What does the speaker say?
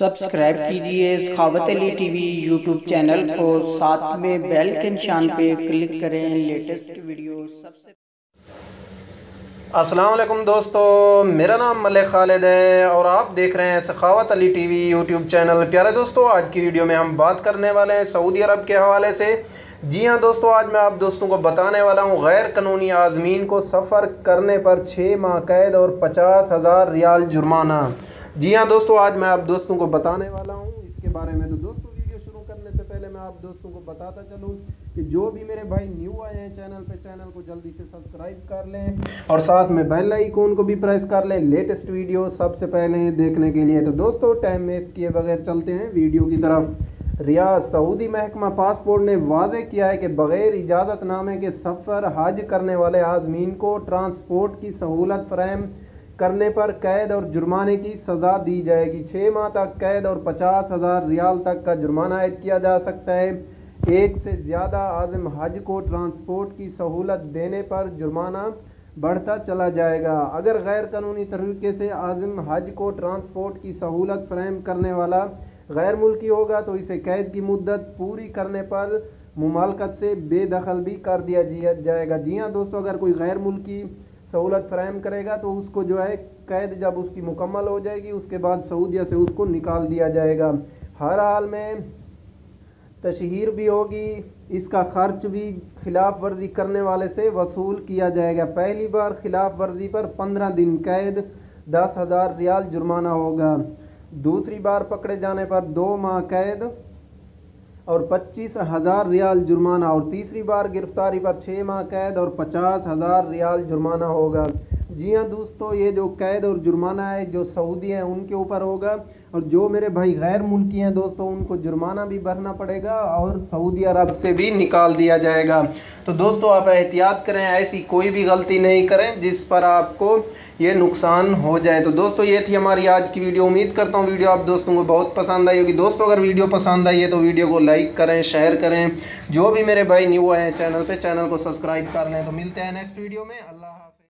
Subscribe कीजिए सखावत Ali TV YouTube channel को, साथ में बेल के निशान पे क्लिक करें लेटेस्ट वीडियो सबसे। अस्सलाम वालेकुम दोस्तों, मेरा नाम मलिक खालिद है और आप देख रहे हैं सखावत अली टीवी यूट्यूब चैनल। प्यारे दोस्तों, आज की वीडियो में हम बात करने वाले हैं सऊदी अरब के हवाले से। जी हाँ दोस्तों, आज मैं आप दोस्तों को बताने वाला हूँ गैर कानूनी आज़मीन को सफ़र करने पर 6 माह कैद और 50,000 रियाल जुर्माना। जी हाँ दोस्तों, आज मैं आप दोस्तों को बताने वाला हूँ इसके बारे में। तो दोस्तों, वीडियो शुरू करने से पहले मैं आप दोस्तों को बताता चलूँ कि जो भी मेरे भाई न्यू आए हैं चैनल को जल्दी से सब्सक्राइब कर लें और साथ में बेल आइकन को भी प्रेस कर लें लेटेस्ट वीडियो सबसे पहले देखने के लिए। तो दोस्तों, टाइम वेस्ट किए बगैर चलते हैं वीडियो की तरफ। रियाद सऊदी महकमा पासपोर्ट ने वाज़े किया है कि बग़ैर इजाज़तनामे के सफ़र हज करने वाले आज़मीन को ट्रांसपोर्ट की सहूलत फराहम करने पर कैद और जुर्माने की सज़ा दी जाएगी। 6 माह तक कैद और 50,000 रियाल तक का जुर्माना आयद किया जा सकता है। एक से ज़्यादा आज़म हज को ट्रांसपोर्ट की सहूलत देने पर जुर्माना बढ़ता चला जाएगा। अगर गैर कानूनी तरीके से आज़म हज को ट्रांसपोर्ट की सहूलत फराहम करने वाला गैर मुल्की होगा तो इसे कैद की मुद्दत पूरी करने पर मुमालकत से बेदखल भी कर दिया जाएगा। जी हाँ दोस्तों, अगर कोई गैर मुल्की सहूलत फराहम करेगा तो उसको जो है कैद जब उसकी मुकम्मल हो जाएगी उसके बाद सऊदीया से उसको निकाल दिया जाएगा। हर हाल में तशहीर भी होगी, इसका खर्च भी खिलाफ वर्जी करने वाले से वसूल किया जाएगा। पहली बार खिलाफ वर्जी पर 15 दिन कैद 10,000 रियाल जुर्माना होगा। दूसरी बार पकड़े जाने पर 2 माह कैद और 25,000 रियाल जुर्माना और तीसरी बार गिरफ्तारी पर 6 माह कैद और 50,000 रियाल जुर्माना होगा। जी हाँ दोस्तों, ये जो कैद और जुर्माना है जो सऊदी हैं उनके ऊपर होगा और जो मेरे भाई गैर मुल्की हैं दोस्तों उनको जुर्माना भी भरना पड़ेगा और सऊदी अरब से भी निकाल दिया जाएगा। तो दोस्तों, आप एहतियात करें, ऐसी कोई भी गलती नहीं करें जिस पर आपको ये नुकसान हो जाए। तो दोस्तों, ये थी हमारी आज की वीडियो। उम्मीद करता हूँ वीडियो आप दोस्तों को बहुत पसंद आई होगी। दोस्तों, अगर वीडियो पसंद आई है तो वीडियो को लाइक करें, शेयर करें। जो भी मेरे भाई न्यू आए हैं चैनल को सब्सक्राइब कर लें। तो मिलते हैं नेक्स्ट वीडियो में। अल्लाह।